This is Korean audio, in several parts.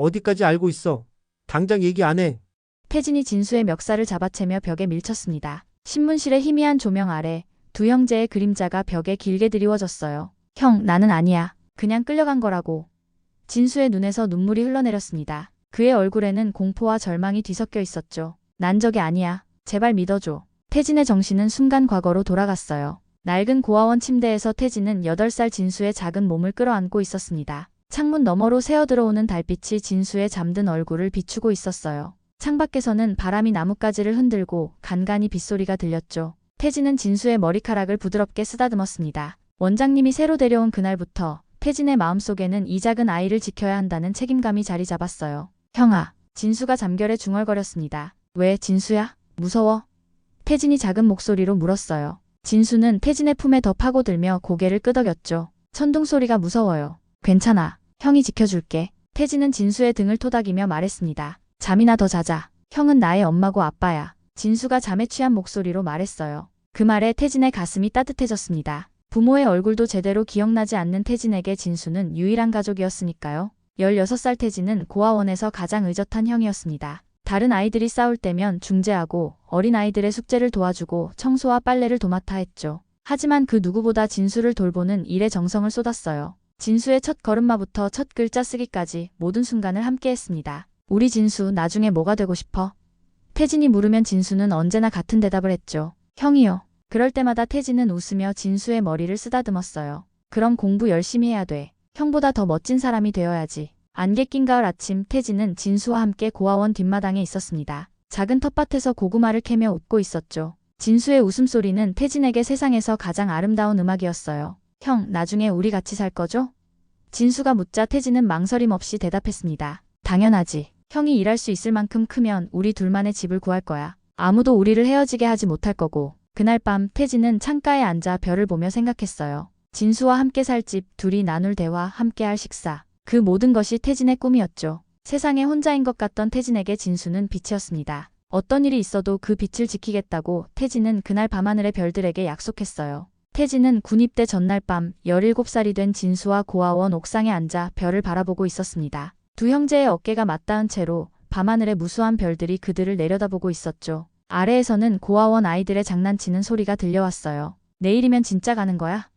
어디까지 알고 있어? 당장 얘기 안 해. 태진이 진수의 멱살을 잡아채며 벽에 밀쳤습니다. 신문실의 희미한 조명 아래 두 형제의 그림자가 벽에 길게 드리워졌어요. 형, 나는 아니야. 그냥 끌려간 거라고. 진수의 눈에서 눈물이 흘러내렸습니다. 그의 얼굴에는 공포와 절망이 뒤섞여 있었죠. 난 적이 아니야. 제발 믿어줘. 태진의 정신은 순간 과거로 돌아갔어요. 낡은 고아원 침대에서 태진은 8살 진수의 작은 몸을 끌어안고 있었습니다. 창문 너머로 새어들어오는 달빛이 진수의 잠든 얼굴을 비추고 있었어요. 창밖에서는 바람이 나뭇가지를 흔들고 간간히 빗소리가 들렸죠. 태진은 진수의 머리카락을 부드럽게 쓰다듬었습니다. 원장님이 새로 데려온 그날부터 태진의 마음속에는 이 작은 아이를 지켜야 한다는 책임감이 자리 잡았어요. 형아, 진수가 잠결에 중얼거렸습니다. 왜, 진수야? 무서워? 태진이 작은 목소리로 물었어요. 진수는 태진의 품에 더 파고들며 고개를 끄덕였죠. 천둥 소리가 무서워요. 괜찮아. 형이 지켜줄게. 태진은 진수의 등을 토닥이며 말했습니다. 잠이나 더 자자. 형은 나의 엄마고 아빠야. 진수가 잠에 취한 목소리로 말했어요. 그 말에 태진의 가슴이 따뜻해졌습니다. 부모의 얼굴도 제대로 기억나지 않는 태진에게 진수는 유일한 가족이었으니까요. 16살 태진은 고아원에서 가장 의젓한 형이었습니다. 다른 아이들이 싸울 때면 중재하고 어린아이들의 숙제를 도와주고 청소와 빨래를 도맡아 했죠. 하지만 그 누구보다 진수를 돌보는 일에 정성을 쏟았어요. 진수의 첫 걸음마부터 첫 글자 쓰기까지 모든 순간을 함께했습니다. 우리 진수 나중에 뭐가 되고 싶어? 태진이 물으면 진수는 언제나 같은 대답을 했죠. 형이요. 그럴 때마다 태진은 웃으며 진수의 머리를 쓰다듬었어요. 그럼 공부 열심히 해야 돼. 형보다 더 멋진 사람이 되어야지. 안개 낀 가을 아침 태진은 진수와 함께 고아원 뒷마당에 있었습니다. 작은 텃밭에서 고구마를 캐며 웃고 있었죠. 진수의 웃음소리는 태진에게 세상에서 가장 아름다운 음악이었어요. 형, 나중에 우리 같이 살 거죠? 진수가 묻자 태진은 망설임 없이 대답했습니다. 당연하지. 형이 일할 수 있을 만큼 크면 우리 둘만의 집을 구할 거야. 아무도 우리를 헤어지게 하지 못할 거고. 그날 밤 태진은 창가에 앉아 별을 보며 생각했어요. 진수와 함께 살 집, 둘이 나눌 대화, 함께 할 식사. 그 모든 것이 태진의 꿈이었죠. 세상에 혼자인 것 같던 태진에게 진수는 빛이었습니다. 어떤 일이 있어도 그 빛을 지키겠다고 태진은 그날 밤하늘의 별들에게 약속했어요. 태진은 군입대 전날 밤 17살이 된 진수와 고아원 옥상에 앉아 별을 바라보고 있었습니다. 두 형제의 어깨가 맞닿은 채로 밤하늘의 무수한 별들이 그들을 내려다보고 있었죠. 아래에서는 고아원 아이들의 장난치는 소리가 들려왔어요. 내일이면 진짜 가는 거야?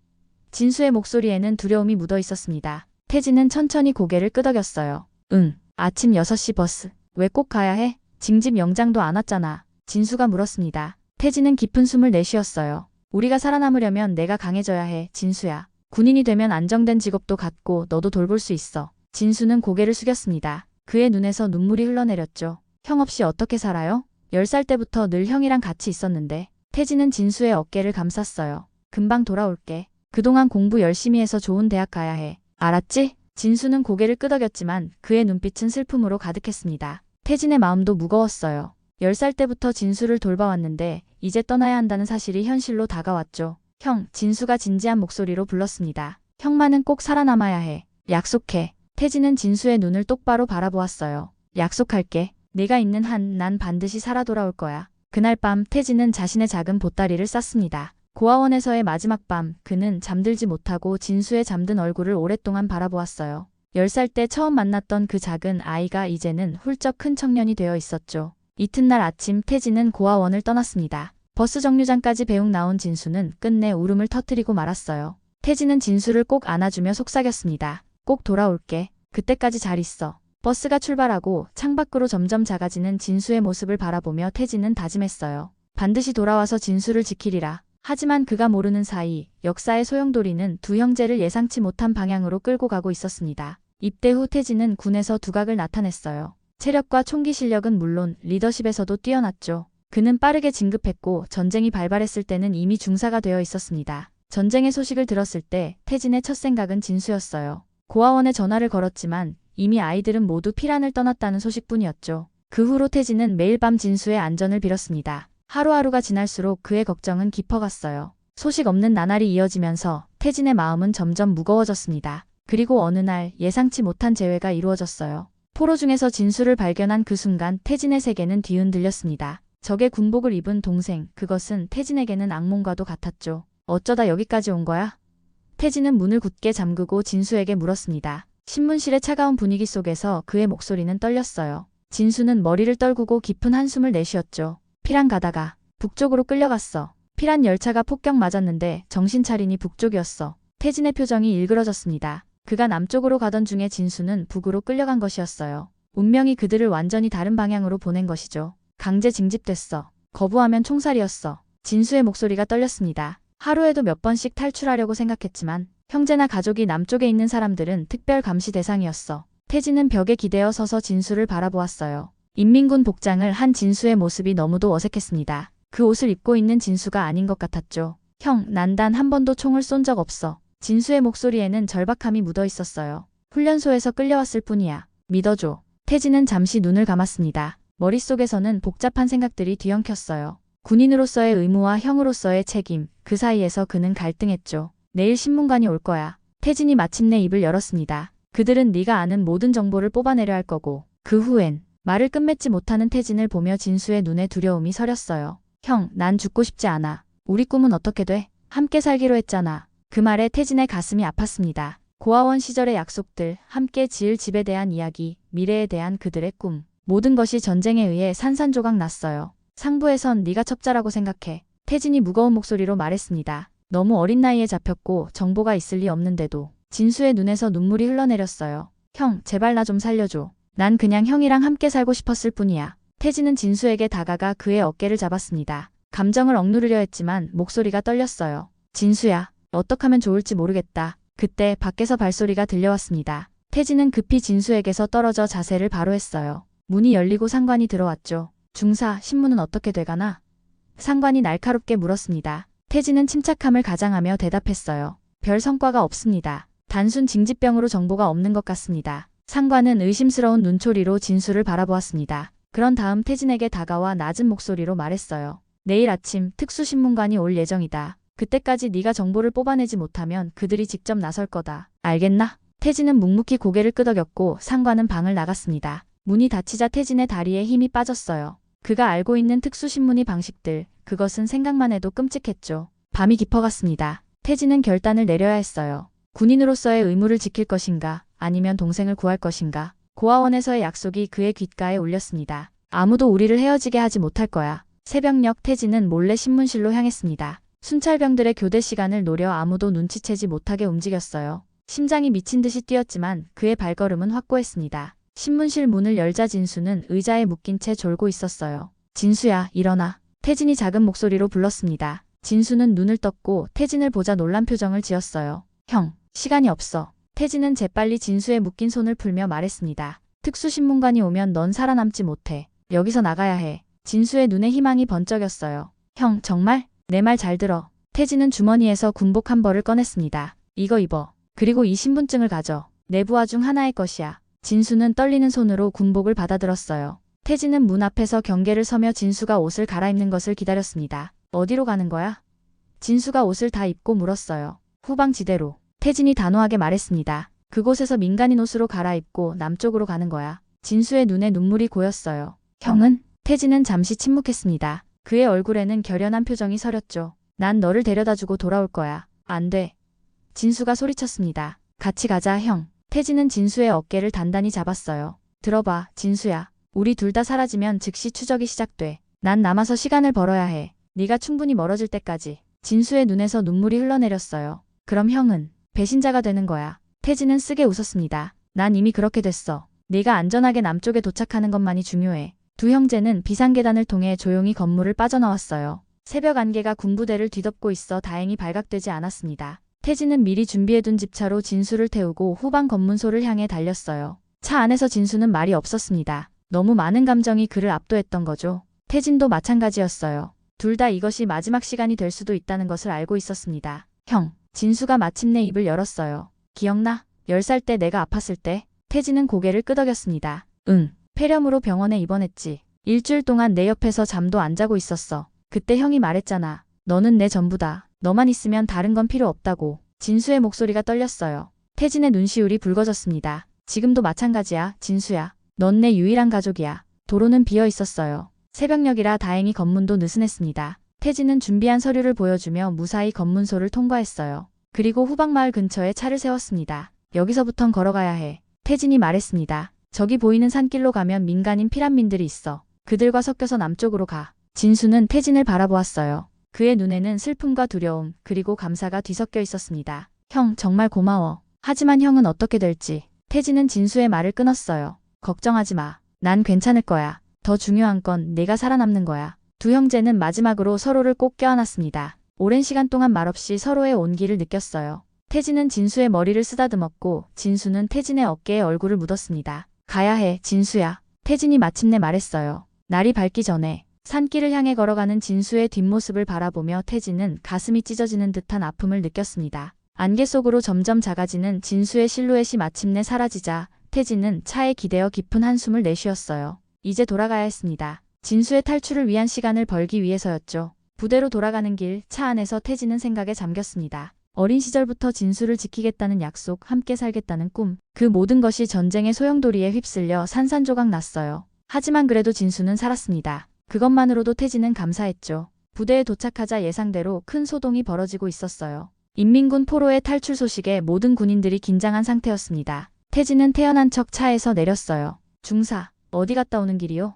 진수의 목소리에는 두려움이 묻어 있었습니다. 태진은 천천히 고개를 끄덕였어요. 응, 아침 6시 버스. 왜 꼭 가야 해? 징집 영장도 안 왔잖아. 진수가 물었습니다. 태진은 깊은 숨을 내쉬었어요. 우리가 살아남으려면 내가 강해져야 해, 진수야. 군인이 되면 안정된 직업도 갖고 너도 돌볼 수 있어. 진수는 고개를 숙였습니다. 그의 눈에서 눈물이 흘러내렸죠. 형 없이 어떻게 살아요? 10살 때부터 늘 형이랑 같이 있었는데. 태진은 진수의 어깨를 감쌌어요. 금방 돌아올게. 그동안 공부 열심히 해서 좋은 대학 가야 해. 알았지? 진수는 고개를 끄덕였지만 그의 눈빛은 슬픔으로 가득했습니다. 태진의 마음도 무거웠어요. 10살 때부터 진수를 돌봐왔는데 이제 떠나야 한다는 사실이 현실로 다가왔죠. 형, 진수가 진지한 목소리로 불렀습니다. 형만은 꼭 살아남아야 해. 약속해. 태진은 진수의 눈을 똑바로 바라보았어요. 약속할게. 네가 있는 한 난 반드시 살아 돌아올 거야. 그날 밤 태진은 자신의 작은 보따리를 쌌습니다. 고아원에서의 마지막 밤, 그는 잠들지 못하고 진수의 잠든 얼굴을 오랫동안 바라보았어요. 10살 때 처음 만났던 그 작은 아이가 이제는 훌쩍 큰 청년이 되어 있었죠. 이튿날 아침 태진은 고아원을 떠났습니다. 버스 정류장까지 배웅 나온 진수는 끝내 울음을 터뜨리고 말았어요. 태진은 진수를 꼭 안아주며 속삭였습니다. 꼭 돌아올게. 그때까지 잘 있어. 버스가 출발하고 창밖으로 점점 작아지는 진수의 모습을 바라보며 태진은 다짐했어요. 반드시 돌아와서 진수를 지키리라. 하지만 그가 모르는 사이 역사의 소용돌이는 두 형제를 예상치 못한 방향으로 끌고 가고 있었습니다. 입대 후 태진은 군에서 두각을 나타냈어요. 체력과 총기 실력은 물론 리더십에서도 뛰어났죠. 그는 빠르게 진급했고 전쟁이 발발했을 때는 이미 중사가 되어 있었습니다. 전쟁의 소식을 들었을 때 태진의 첫 생각은 진수였어요. 고아원에 전화를 걸었지만 이미 아이들은 모두 피란을 떠났다는 소식뿐이었죠. 그 후로 태진은 매일 밤 진수의 안전을 빌었습니다. 하루하루가 지날수록 그의 걱정은 깊어갔어요. 소식 없는 나날이 이어지면서 태진의 마음은 점점 무거워졌습니다. 그리고 어느 날 예상치 못한 재회가 이루어졌어요. 포로 중에서 진수를 발견한 그 순간 태진의 세계는 뒤흔들렸습니다. 적의 군복을 입은 동생, 그것은 태진에게는 악몽과도 같았죠. 어쩌다 여기까지 온 거야? 태진은 문을 굳게 잠그고 진수에게 물었습니다. 신문실의 차가운 분위기 속에서 그의 목소리는 떨렸어요. 진수는 머리를 떨구고 깊은 한숨을 내쉬었죠. 피란 가다가 북쪽으로 끌려갔어. 피란 열차가 폭격 맞았는데 정신 차리니 북쪽이었어. 태진의 표정이 일그러졌습니다. 그가 남쪽으로 가던 중에 진수는 북으로 끌려간 것이었어요. 운명이 그들을 완전히 다른 방향으로 보낸 것이죠. 강제 징집됐어. 거부하면 총살이었어. 진수의 목소리가 떨렸습니다. 하루에도 몇 번씩 탈출하려고 생각했지만 형제나 가족이 남쪽에 있는 사람들은 특별 감시 대상이었어. 태진은 벽에 기대어 서서 진수를 바라보았어요. 인민군 복장을 한 진수의 모습이 너무도 어색했습니다. 그 옷을 입고 있는 진수가 아닌 것 같았죠. 형, 난 단 한 번도 총을 쏜 적 없어. 진수의 목소리에는 절박함이 묻어 있었어요. 훈련소에서 끌려왔을 뿐이야. 믿어줘. 태진은 잠시 눈을 감았습니다. 머릿속에서는 복잡한 생각들이 뒤엉켰어요. 군인으로서의 의무와 형으로서의 책임, 그 사이에서 그는 갈등했죠. 내일 신문관이 올 거야. 태진이 마침내 입을 열었습니다. 그들은 네가 아는 모든 정보를 뽑아내려 할 거고. 그 후엔 말을 끝맺지 못하는 태진을 보며 진수의 눈에 두려움이 서렸어요. 형, 난 죽고 싶지 않아. 우리 꿈은 어떻게 돼? 함께 살기로 했잖아. 그 말에 태진의 가슴이 아팠습니다. 고아원 시절의 약속들, 함께 지을 집에 대한 이야기, 미래에 대한 그들의 꿈. 모든 것이 전쟁에 의해 산산조각 났어요. 상부에선 네가 첩자라고 생각해. 태진이 무거운 목소리로 말했습니다. 너무 어린 나이에 잡혔고 정보가 있을 리 없는데도. 진수의 눈에서 눈물이 흘러내렸어요. 형, 제발 나 좀 살려줘. 난 그냥 형이랑 함께 살고 싶었을 뿐이야. 태진은 진수에게 다가가 그의 어깨를 잡았습니다. 감정을 억누르려 했지만 목소리가 떨렸어요. 진수야, 어떡하면 좋을지 모르겠다. 그때 밖에서 발소리가 들려왔습니다. 태진은 급히 진수에게서 떨어져 자세를 바로 했어요. 문이 열리고 상관이 들어왔죠. 중사, 신문은 어떻게 돼가나? 상관이 날카롭게 물었습니다. 태진은 침착함을 가장하며 대답했어요. 별 성과가 없습니다. 단순 징집병으로 정보가 없는 것 같습니다. 상관은 의심스러운 눈초리로 진수를 바라보았습니다. 그런 다음 태진에게 다가와 낮은 목소리로 말했어요. 내일 아침 특수신문관이 올 예정이다. 그때까지 네가 정보를 뽑아내지 못하면 그들이 직접 나설 거다. 알겠나? 태진은 묵묵히 고개를 끄덕였고 상관은 방을 나갔습니다. 문이 닫히자 태진의 다리에 힘이 빠졌어요. 그가 알고 있는 특수신문의 방식들, 그것은 생각만 해도 끔찍했죠. 밤이 깊어갔습니다. 태진은 결단을 내려야 했어요. 군인으로서의 의무를 지킬 것인가, 아니면 동생을 구할 것인가. 고아원에서의 약속이 그의 귓가에 울렸습니다. 아무도 우리를 헤어지게 하지 못할 거야. 새벽녘 태진은 몰래 신문실로 향했습니다. 순찰병들의 교대 시간을 노려 아무도 눈치채지 못하게 움직였어요. 심장이 미친 듯이 뛰었지만 그의 발걸음은 확고했습니다. 신문실 문을 열자 진수는 의자에 묶인 채 졸고 있었어요. 진수야, 일어나. 태진이 작은 목소리로 불렀습니다. 진수는 눈을 떴고 태진을 보자 놀란 표정을 지었어요. 형, 시간이 없어. 태진은 재빨리 진수의 묶인 손을 풀며 말했습니다. 특수신문관이 오면 넌 살아남지 못해. 여기서 나가야 해. 진수의 눈에 희망이 번쩍였어요. 형, 정말? 내 말 잘 들어. 태진은 주머니에서 군복 한 벌을 꺼냈습니다. 이거 입어. 그리고 이 신분증을 가져. 내 부하 중 하나의 것이야. 진수는 떨리는 손으로 군복을 받아들었어요. 태진은 문 앞에서 경계를 서며 진수가 옷을 갈아입는 것을 기다렸습니다. 어디로 가는 거야? 진수가 옷을 다 입고 물었어요. 후방지대로. 태진이 단호하게 말했습니다. 그곳에서 민간인 옷으로 갈아입고 남쪽으로 가는 거야. 진수의 눈에 눈물이 고였어요. 형은? 태진은 잠시 침묵했습니다. 그의 얼굴에는 결연한 표정이 서렸죠. 난 너를 데려다주고 돌아올 거야. 안 돼. 진수가 소리쳤습니다. 같이 가자, 형. 태진은 진수의 어깨를 단단히 잡았어요. 들어봐, 진수야. 우리 둘 다 사라지면 즉시 추적이 시작돼. 난 남아서 시간을 벌어야 해. 네가 충분히 멀어질 때까지. 진수의 눈에서 눈물이 흘러내렸어요. 그럼 형은 배신자가 되는 거야. 태진은 쓰게 웃었습니다. 난 이미 그렇게 됐어. 네가 안전하게 남쪽에 도착하는 것만이 중요해. 두 형제는 비상계단을 통해 조용히 건물을 빠져나왔어요. 새벽 안개가 군부대를 뒤덮고 있어 다행히 발각되지 않았습니다. 태진은 미리 준비해둔 집차로 진수를 태우고 후방 검문소를 향해 달렸어요. 차 안에서 진수는 말이 없었습니다. 너무 많은 감정이 그를 압도했던 거죠. 태진도 마찬가지였어요. 둘 다 이것이 마지막 시간이 될 수도 있다는 것을 알고 있었습니다. 형, 진수가 마침내 입을 열었어요. 기억나? 10살 때 내가 아팠을 때? 태진은 고개를 끄덕였습니다. 응. 폐렴으로 병원에 입원했지. 일주일 동안 내 옆에서 잠도 안 자고 있었어. 그때 형이 말했잖아. 너는 내 전부다. 너만 있으면 다른 건 필요 없다고. 진수의 목소리가 떨렸어요. 태진의 눈시울이 붉어졌습니다. 지금도 마찬가지야, 진수야. 넌 내 유일한 가족이야. 도로는 비어 있었어요. 새벽녘이라 다행히 검문도 느슨했습니다. 태진은 준비한 서류를 보여주며 무사히 검문소를 통과했어요. 그리고 후방마을 근처에 차를 세웠습니다. 여기서부턴 걸어가야 해. 태진이 말했습니다. 저기 보이는 산길로 가면 민간인 피란민들이 있어. 그들과 섞여서 남쪽으로 가. 진수는 태진을 바라보았어요. 그의 눈에는 슬픔과 두려움, 그리고 감사가 뒤섞여 있었습니다. 형, 정말 고마워. 하지만 형은 어떻게 될지. 태진은 진수의 말을 끊었어요. 걱정하지 마. 난 괜찮을 거야. 더 중요한 건 내가 살아남는 거야. 두 형제는 마지막으로 서로를 꼭 껴안았습니다. 오랜 시간 동안 말없이 서로의 온기를 느꼈어요. 태진은 진수의 머리를 쓰다듬었고 진수는 태진의 어깨에 얼굴을 묻었습니다. 가야 해, 진수야. 태진이 마침내 말했어요. 날이 밝기 전에. 산길을 향해 걸어가는 진수의 뒷모습을 바라보며 태진은 가슴이 찢어지는 듯한 아픔을 느꼈습니다. 안개 속으로 점점 작아지는 진수의 실루엣이 마침내 사라지자 태진은 차에 기대어 깊은 한숨을 내쉬었어요. 이제 돌아가야 했습니다. 진수의 탈출을 위한 시간을 벌기 위해서였죠. 부대로 돌아가는 길 차 안에서 태진은 생각에 잠겼습니다. 어린 시절부터 진수를 지키겠다는 약속, 함께 살겠다는 꿈, 그 모든 것이 전쟁의 소용돌이에 휩쓸려 산산조각 났어요. 하지만 그래도 진수는 살았습니다. 그것만으로도 태진은 감사했죠. 부대에 도착하자 예상대로 큰 소동이 벌어지고 있었어요. 인민군 포로의 탈출 소식에 모든 군인들이 긴장한 상태였습니다. 태진은 태연한 척 차에서 내렸어요. 중사, 어디 갔다 오는 길이요?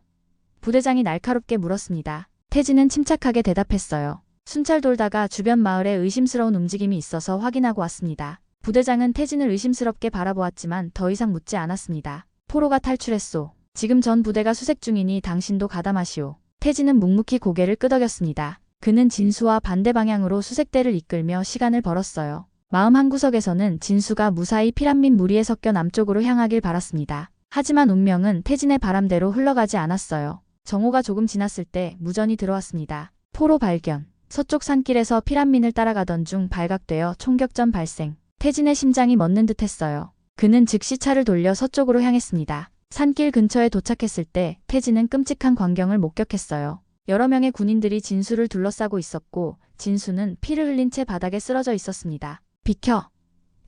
부대장이 날카롭게 물었습니다. 태진은 침착하게 대답했어요. 순찰 돌다가 주변 마을에 의심스러운 움직임이 있어서 확인하고 왔습니다. 부대장은 태진을 의심스럽게 바라보았지만 더 이상 묻지 않았습니다. 포로가 탈출했소. 지금 전 부대가 수색 중이니 당신도 가담하시오. 태진은 묵묵히 고개를 끄덕였습니다. 그는 진수와 반대 방향으로 수색대를 이끌며 시간을 벌었어요. 마음 한구석에서는 진수가 무사히 피란민 무리에 섞여 남쪽으로 향하길 바랐습니다. 하지만 운명은 태진의 바람대로 흘러가지 않았어요. 정오가 조금 지났을 때 무전이 들어왔습니다. 포로 발견. 서쪽 산길에서 피란민을 따라가던 중 발각되어 총격전 발생. 태진의 심장이 멎는 듯했어요. 그는 즉시 차를 돌려 서쪽으로 향했습니다. 산길 근처에 도착했을 때 태진은 끔찍한 광경을 목격했어요. 여러 명의 군인들이 진수를 둘러싸고 있었고 진수는 피를 흘린 채 바닥에 쓰러져 있었습니다. 비켜!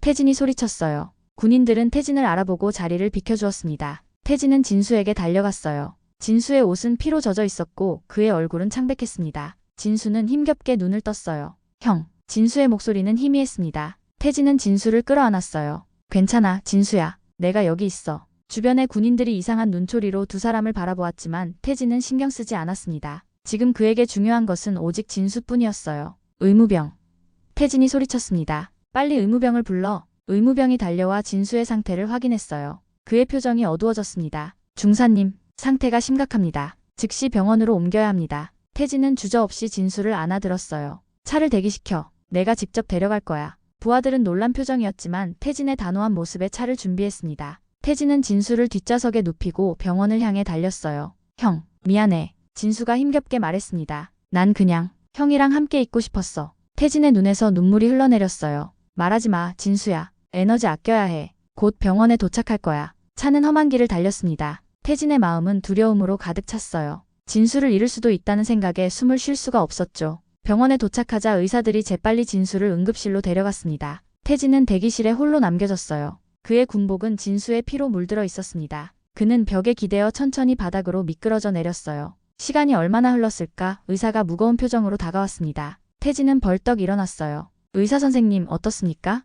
태진이 소리쳤어요. 군인들은 태진을 알아보고 자리를 비켜주었습니다. 태진은 진수에게 달려갔어요. 진수의 옷은 피로 젖어 있었고 그의 얼굴은 창백했습니다. 진수는 힘겹게 눈을 떴어요. 형! 진수의 목소리는 희미했습니다. 태진은 진수를 끌어안았어요. 괜찮아, 진수야. 내가 여기 있어. 주변의 군인들이 이상한 눈초리로 두 사람을 바라보았지만 태진은 신경 쓰지 않았습니다. 지금 그에게 중요한 것은 오직 진수뿐이었어요. 의무병. 태진이 소리쳤습니다. 빨리 의무병을 불러. 의무병이 달려와 진수의 상태를 확인했어요. 그의 표정이 어두워졌습니다. 중사님, 상태가 심각합니다. 즉시 병원으로 옮겨야 합니다. 태진은 주저없이 진수를 안아들었어요. 차를 대기시켜. 내가 직접 데려갈 거야. 부하들은 놀란 표정이었지만 태진의 단호한 모습에 차를 준비했습니다. 태진은 진수를 뒷좌석에 눕히고 병원을 향해 달렸어요. 형, 미안해. 진수가 힘겹게 말했습니다. 난 그냥 형이랑 함께 있고 싶었어. 태진의 눈에서 눈물이 흘러내렸어요. 말하지 마, 진수야. 에너지 아껴야 해. 곧 병원에 도착할 거야. 차는 험한 길을 달렸습니다. 태진의 마음은 두려움으로 가득 찼어요. 진수를 잃을 수도 있다는 생각에 숨을 쉴 수가 없었죠. 병원에 도착하자 의사들이 재빨리 진수를 응급실로 데려갔습니다. 태진은 대기실에 홀로 남겨졌어요. 그의 군복은 진수의 피로 물들어 있었습니다. 그는 벽에 기대어 천천히 바닥으로 미끄러져 내렸어요. 시간이 얼마나 흘렀을까? 의사가 무거운 표정으로 다가왔습니다. 태진은 벌떡 일어났어요. 의사 선생님, 어떻습니까?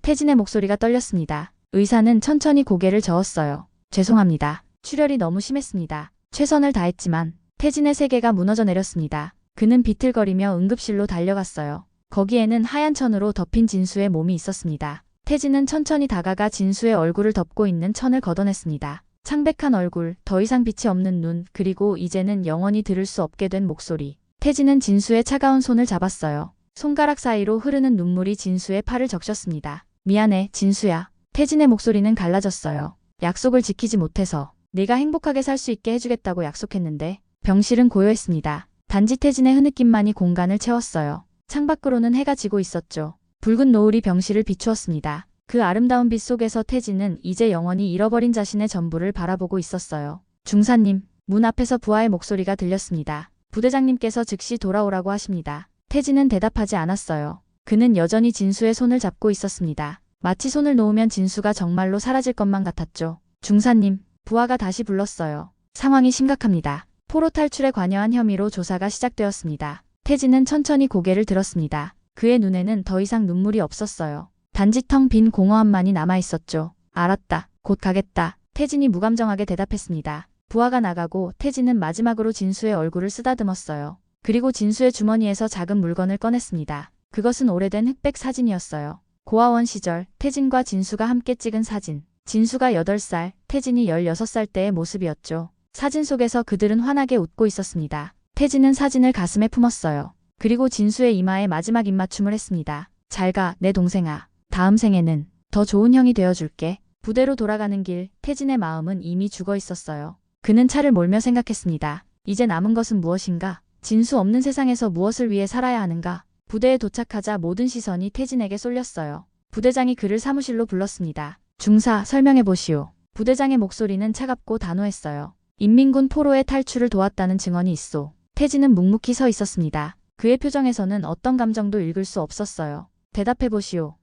태진의 목소리가 떨렸습니다. 의사는 천천히 고개를 저었어요. 죄송합니다. 출혈이 너무 심했습니다. 최선을 다했지만 태진의 세계가 무너져 내렸습니다. 그는 비틀거리며 응급실로 달려갔어요. 거기에는 하얀 천으로 덮인 진수의 몸이 있었습니다. 태진은 천천히 다가가 진수의 얼굴을 덮고 있는 천을 걷어냈습니다. 창백한 얼굴, 더 이상 빛이 없는 눈, 그리고 이제는 영원히 들을 수 없게 된 목소리. 태진은 진수의 차가운 손을 잡았어요. 손가락 사이로 흐르는 눈물이 진수의 팔을 적셨습니다. 미안해, 진수야. 태진의 목소리는 갈라졌어요. 약속을 지키지 못해서. 네가 행복하게 살 수 있게 해주겠다고 약속했는데. 병실은 고요했습니다. 단지 태진의 흐느낌만이 공간을 채웠어요. 창밖으로는 해가 지고 있었죠. 붉은 노을이 병실을 비추었습니다. 그 아름다운 빛 속에서 태진은 이제 영원히 잃어버린 자신의 전부를 바라보고 있었어요. 중사님, 문 앞에서 부하의 목소리가 들렸습니다. 부대장님께서 즉시 돌아오라고 하십니다. 태진은 대답하지 않았어요. 그는 여전히 진수의 손을 잡고 있었습니다. 마치 손을 놓으면 진수가 정말로 사라질 것만 같았죠. 중사님, 부하가 다시 불렀어요. 상황이 심각합니다. 포로 탈출에 관여한 혐의로 조사가 시작되었습니다. 태진은 천천히 고개를 들었습니다. 그의 눈에는 더 이상 눈물이 없었어요. 단지 텅 빈 공허함만이 남아있었죠. 알았다. 곧 가겠다. 태진이 무감정하게 대답했습니다. 부하가 나가고 태진은 마지막으로 진수의 얼굴을 쓰다듬었어요. 그리고 진수의 주머니에서 작은 물건을 꺼냈습니다. 그것은 오래된 흑백 사진이었어요. 고아원 시절 태진과 진수가 함께 찍은 사진. 진수가 8살, 태진이 16살 때의 모습이었죠. 사진 속에서 그들은 환하게 웃고 있었습니다. 태진은 사진을 가슴에 품었어요. 그리고 진수의 이마에 마지막 입맞춤을 했습니다. 잘 가, 내 동생아. 다음 생에는 더 좋은 형이 되어줄게. 부대로 돌아가는 길, 태진의 마음은 이미 죽어 있었어요. 그는 차를 몰며 생각했습니다. 이제 남은 것은 무엇인가? 진수 없는 세상에서 무엇을 위해 살아야 하는가? 부대에 도착하자 모든 시선이 태진에게 쏠렸어요. 부대장이 그를 사무실로 불렀습니다. 중사, 설명해보시오. 부대장의 목소리는 차갑고 단호했어요. 인민군 포로의 탈출을 도왔다는 증언이 있소. 태진은 묵묵히 서 있었습니다. 그의 표정에서는 어떤 감정도 읽을 수 없었어요. 대답해보시오.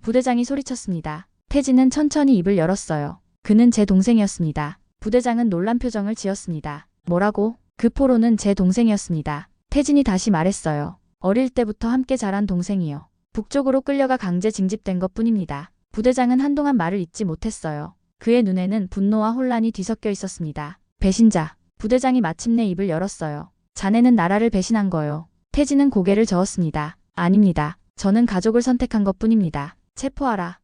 부대장이 소리쳤습니다. 태진은 천천히 입을 열었어요. 그는 제 동생이었습니다. 부대장은 놀란 표정을 지었습니다. 뭐라고? 그 포로는 제 동생이었습니다. 태진이 다시 말했어요. 어릴 때부터 함께 자란 동생이요. 북쪽으로 끌려가 강제 징집된 것뿐입니다. 부대장은 한동안 말을 잇지 못했어요. 그의 눈에는 분노와 혼란이 뒤섞여 있었습니다. 배신자. 부대장이 마침내 입을 열었어요. 자네는 나라를 배신한 거요. 태진은 고개를 저었습니다. 아닙니다. 저는 가족을 선택한 것뿐입니다. 체포하라.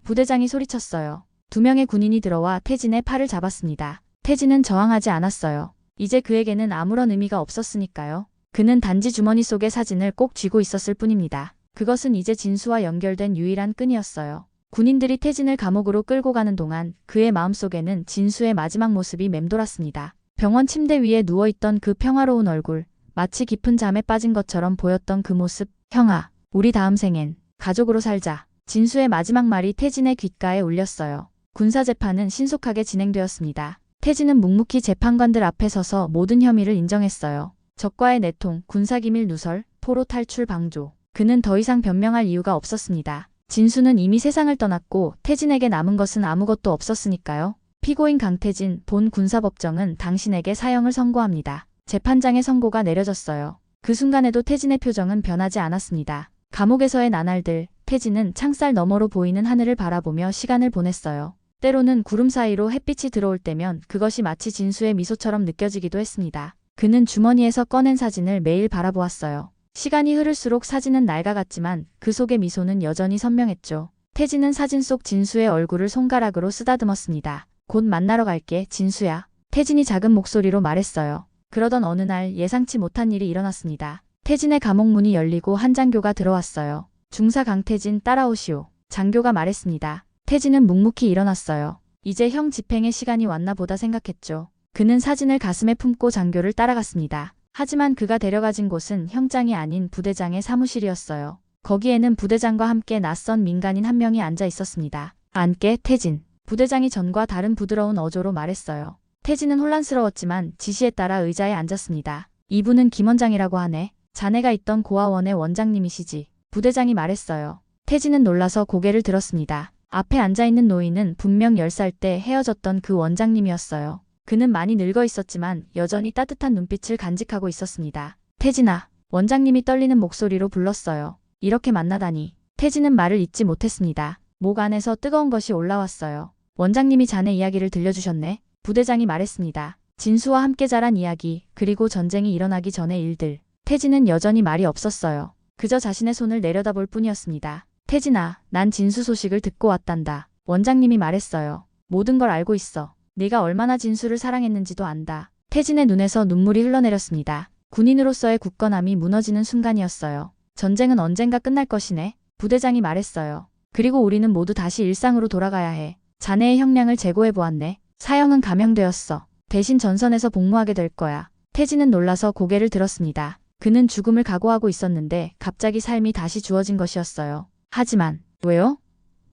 부대장이 소리쳤어요. 2명의 군인이 들어와 태진의 팔을 잡았습니다. 태진은 저항하지 않았어요. 이제 그에게는 아무런 의미가 없었으니까요. 그는 단지 주머니 속의 사진을 꼭 쥐고 있었을 뿐입니다. 그것은 이제 진수와 연결된 유일한 끈이었어요. 군인들이 태진을 감옥으로 끌고 가는 동안 그의 마음속에는 진수의 마지막 모습이 맴돌았습니다. 병원 침대 위에 누워있던 그 평화로운 얼굴, 마치 깊은 잠에 빠진 것처럼 보였던 그 모습. 형아, 우리 다음 생엔 가족으로 살자. 진수의 마지막 말이 태진의 귓가에 울렸어요. 군사재판은 신속하게 진행되었습니다. 태진은 묵묵히 재판관들 앞에 서서 모든 혐의를 인정했어요. 적과의 내통, 군사기밀 누설, 포로 탈출 방조. 그는 더 이상 변명할 이유가 없었습니다. 진수는 이미 세상을 떠났고 태진에게 남은 것은 아무것도 없었으니까요. 피고인 강태진, 본 군사법정은 당신에게 사형을 선고합니다. 재판장의 선고가 내려졌어요. 그 순간에도 태진의 표정은 변하지 않았습니다. 감옥에서의 나날들, 태진은 창살 너머로 보이는 하늘을 바라보며 시간을 보냈어요. 때로는 구름 사이로 햇빛이 들어올 때면 그것이 마치 진수의 미소처럼 느껴지기도 했습니다. 그는 주머니에서 꺼낸 사진을 매일 바라보았어요. 시간이 흐를수록 사진은 낡아갔지만 그 속의 미소는 여전히 선명했죠. 태진은 사진 속 진수의 얼굴을 손가락으로 쓰다듬었습니다. 곧 만나러 갈게, 진수야. 태진이 작은 목소리로 말했어요. 그러던 어느 날 예상치 못한 일이 일어났습니다. 태진의 감옥 문이 열리고 한 장교가 들어왔어요. 중사 강태진, 따라오시오. 장교가 말했습니다. 태진은 묵묵히 일어났어요. 이제 형 집행의 시간이 왔나 보다 생각했죠. 그는 사진을 가슴에 품고 장교를 따라갔습니다. 하지만 그가 데려가진 곳은 형장이 아닌 부대장의 사무실이었어요. 거기에는 부대장과 함께 낯선 민간인 한 명이 앉아 있었습니다. 앉게, 태진. 부대장이 전과 다른 부드러운 어조로 말했어요. 태진은 혼란스러웠지만 지시에 따라 의자에 앉았습니다. 이분은 김 원장이라고 하네. 자네가 있던 고아원의 원장님이시지. 부대장이 말했어요. 태진은 놀라서 고개를 들었습니다. 앞에 앉아있는 노인은 분명 10살 때 헤어졌던 그 원장님이었어요. 그는 많이 늙어 있었지만 여전히 따뜻한 눈빛을 간직하고 있었습니다. 태진아, 원장님이 떨리는 목소리로 불렀어요. 이렇게 만나다니. 태진은 말을 잇지 못했습니다. 목 안에서 뜨거운 것이 올라왔어요. 원장님이 자네 이야기를 들려주셨네. 부대장이 말했습니다. 진수와 함께 자란 이야기, 그리고 전쟁이 일어나기 전의 일들. 태진은 여전히 말이 없었어요. 그저 자신의 손을 내려다볼 뿐이었습니다. 태진아, 난 진수 소식을 듣고 왔단다. 원장님이 말했어요. 모든 걸 알고 있어. 네가 얼마나 진수를 사랑했는지도 안다. 태진의 눈에서 눈물이 흘러내렸습니다. 군인으로서의 굳건함이 무너지는 순간이었어요. 전쟁은 언젠가 끝날 것이네. 부대장이 말했어요. 그리고 우리는 모두 다시 일상으로 돌아가야 해. 자네의 형량을 재고해보았네. 사형은 감형되었어. 대신 전선에서 복무하게 될 거야. 태진은 놀라서 고개를 들었습니다. 그는 죽음을 각오하고 있었는데 갑자기 삶이 다시 주어진 것이었어요. 하지만 왜요?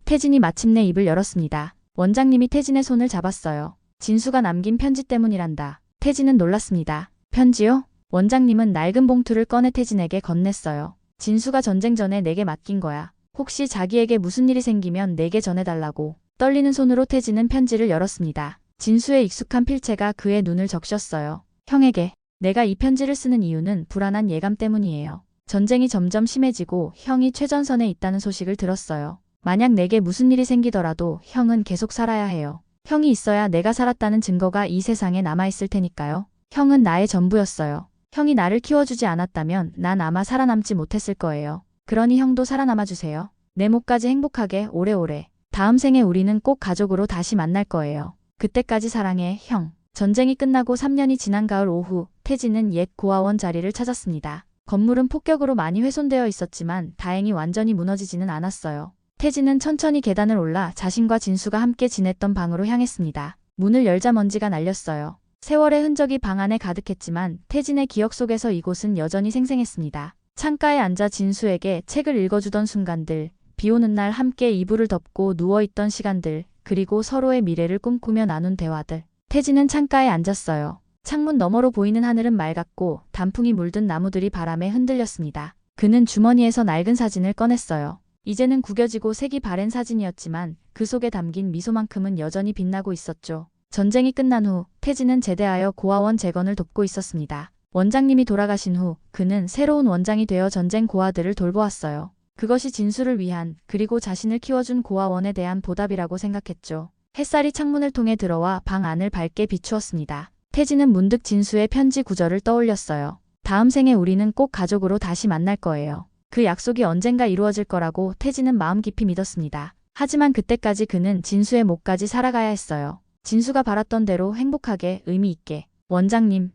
태진이 마침내 입을 열었습니다. 원장님이 태진의 손을 잡았어요. 진수가 남긴 편지 때문이란다. 태진은 놀랐습니다. 편지요? 원장님은 낡은 봉투를 꺼내 태진에게 건넸어요. 진수가 전쟁 전에 내게 맡긴 거야. 혹시 자기에게 무슨 일이 생기면 내게 전해달라고. 떨리는 손으로 태진은 편지를 열었습니다. 진수의 익숙한 필체가 그의 눈을 적셨어요. 형에게. 내가 이 편지를 쓰는 이유는 불안한 예감 때문이에요. 전쟁이 점점 심해지고 형이 최전선에 있다는 소식을 들었어요. 만약 내게 무슨 일이 생기더라도 형은 계속 살아야 해요. 형이 있어야 내가 살았다는 증거가 이 세상에 남아있을 테니까요. 형은 나의 전부였어요. 형이 나를 키워주지 않았다면 난 아마 살아남지 못했을 거예요. 그러니 형도 살아남아 주세요. 내 목까지 행복하게 오래오래. 다음 생에 우리는 꼭 가족으로 다시 만날 거예요. 그때까지 사랑해, 형. 전쟁이 끝나고 3년이 지난 가을 오후, 태진은 옛 고아원 자리를 찾았습니다. 건물은 폭격으로 많이 훼손되어 있었지만 다행히 완전히 무너지지는 않았어요. 태진은 천천히 계단을 올라 자신과 진수가 함께 지냈던 방으로 향했습니다. 문을 열자 먼지가 날렸어요. 세월의 흔적이 방 안에 가득했지만 태진의 기억 속에서 이곳은 여전히 생생했습니다. 창가에 앉아 진수에게 책을 읽어주던 순간들, 비 오는 날 함께 이불을 덮고 누워있던 시간들, 그리고 서로의 미래를 꿈꾸며 나눈 대화들. 태진은 창가에 앉았어요. 창문 너머로 보이는 하늘은 맑았고 단풍이 물든 나무들이 바람에 흔들렸습니다. 그는 주머니에서 낡은 사진을 꺼냈어요. 이제는 구겨지고 색이 바랜 사진이었지만 그 속에 담긴 미소만큼은 여전히 빛나고 있었죠. 전쟁이 끝난 후 태진은 제대하여 고아원 재건을 돕고 있었습니다. 원장님이 돌아가신 후 그는 새로운 원장이 되어 전쟁 고아들을 돌보았어요. 그것이 진수를 위한 그리고 자신을 키워준 고아원에 대한 보답이라고 생각했죠. 햇살이 창문을 통해 들어와 방 안을 밝게 비추었습니다. 태진은 문득 진수의 편지 구절을 떠올렸어요. 다음 생에 우리는 꼭 가족으로 다시 만날 거예요. 그 약속이 언젠가 이루어질 거라고 태진은 마음 깊이 믿었습니다. 하지만 그때까지 그는 진수의 목까지 살아가야 했어요. 진수가 바랐던 대로 행복하게 의미 있게. 원장님.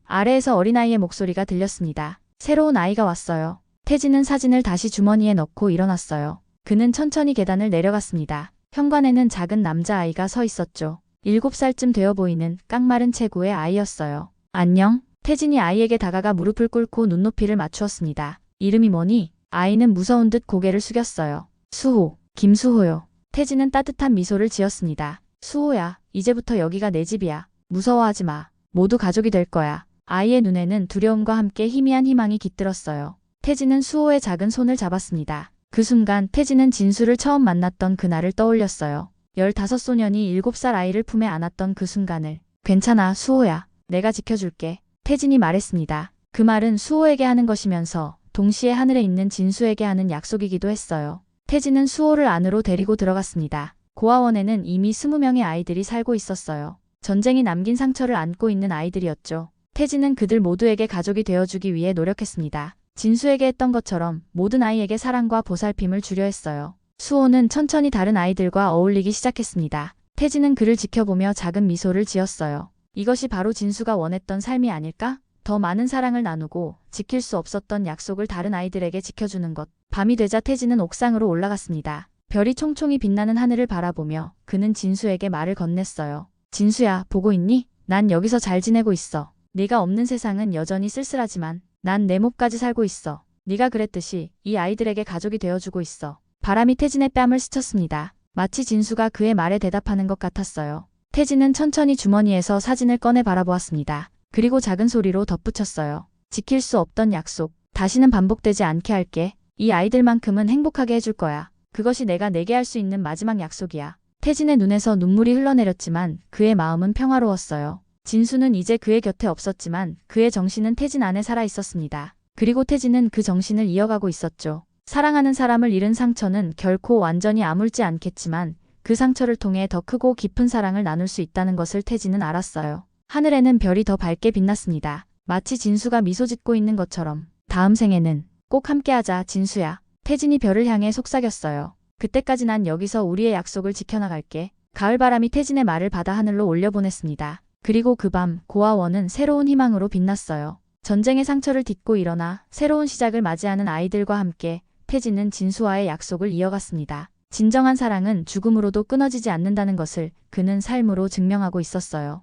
아래에서 어린아이의 목소리가 들렸습니다. 새로운 아이가 왔어요. 태진은 사진을 다시 주머니에 넣고 일어났어요. 그는 천천히 계단을 내려갔습니다. 현관에는 작은 남자아이가 서 있었죠. 7살쯤 되어 보이는 깡마른 체구의 아이였어요. 안녕? 태진이 아이에게 다가가 무릎을 꿇고 눈높이를 맞추었습니다. 이름이 뭐니? 아이는 무서운 듯 고개를 숙였어요. 수호, 김수호요. 태진은 따뜻한 미소를 지었습니다. 수호야, 이제부터 여기가 내 집이야. 무서워하지 마. 모두 가족이 될 거야. 아이의 눈에는 두려움과 함께 희미한 희망이 깃들었어요. 태진은 수호의 작은 손을 잡았습니다. 그 순간 태진은 진수를 처음 만났던 그날을 떠올렸어요. 15소년이 7살 아이를 품에 안았던 그 순간을. 괜찮아, 수호야. 내가 지켜줄게. 태진이 말했습니다. 그 말은 수호에게 하는 것이면서 동시에 하늘에 있는 진수에게 하는 약속이기도 했어요. 태진은 수호를 안으로 데리고 들어갔습니다. 고아원에는 이미 20명의 아이들이 살고 있었어요. 전쟁이 남긴 상처를 안고 있는 아이들이었죠. 태진은 그들 모두에게 가족이 되어주기 위해 노력했습니다. 진수에게 했던 것처럼 모든 아이에게 사랑과 보살핌을 주려 했어요. 수호는 천천히 다른 아이들과 어울리기 시작했습니다. 태진은 그를 지켜보며 작은 미소를 지었어요. 이것이 바로 진수가 원했던 삶이 아닐까? 더 많은 사랑을 나누고 지킬 수 없었던 약속을 다른 아이들에게 지켜주는 것. 밤이 되자 태진은 옥상으로 올라갔습니다. 별이 총총히 빛나는 하늘을 바라보며 그는 진수에게 말을 건넸어요. 진수야, 보고 있니? 난 여기서 잘 지내고 있어. 네가 없는 세상은 여전히 쓸쓸하지만 난 내 몫까지 살고 있어. 네가 그랬듯이 이 아이들에게 가족이 되어주고 있어. 바람이 태진의 뺨을 스쳤습니다. 마치 진수가 그의 말에 대답하는 것 같았어요. 태진은 천천히 주머니에서 사진을 꺼내 바라보았습니다. 그리고 작은 소리로 덧붙였어요. 지킬 수 없던 약속. 다시는 반복되지 않게 할게. 이 아이들만큼은 행복하게 해줄 거야. 그것이 내가 내게 할 수 있는 마지막 약속이야. 태진의 눈에서 눈물이 흘러내렸지만 그의 마음은 평화로웠어요. 진수는 이제 그의 곁에 없었지만 그의 정신은 태진 안에 살아 있었습니다. 그리고 태진은 그 정신을 이어가고 있었죠. 사랑하는 사람을 잃은 상처는 결코 완전히 아물지 않겠지만 그 상처를 통해 더 크고 깊은 사랑을 나눌 수 있다는 것을 태진은 알았어요. 하늘에는 별이 더 밝게 빛났습니다. 마치 진수가 미소 짓고 있는 것처럼. 다음 생에는 꼭 함께하자, 진수야. 태진이 별을 향해 속삭였어요. 그때까지 난 여기서 우리의 약속을 지켜나갈게. 가을바람이 태진의 말을 받아 하늘로 올려보냈습니다. 그리고 그 밤 고아원은 새로운 희망으로 빛났어요. 전쟁의 상처를 딛고 일어나 새로운 시작을 맞이하는 아이들과 함께 태진은 진수와의 약속을 이어갔습니다. 진정한 사랑은 죽음으로도 끊어지지 않는다는 것을 그는 삶으로 증명하고 있었어요.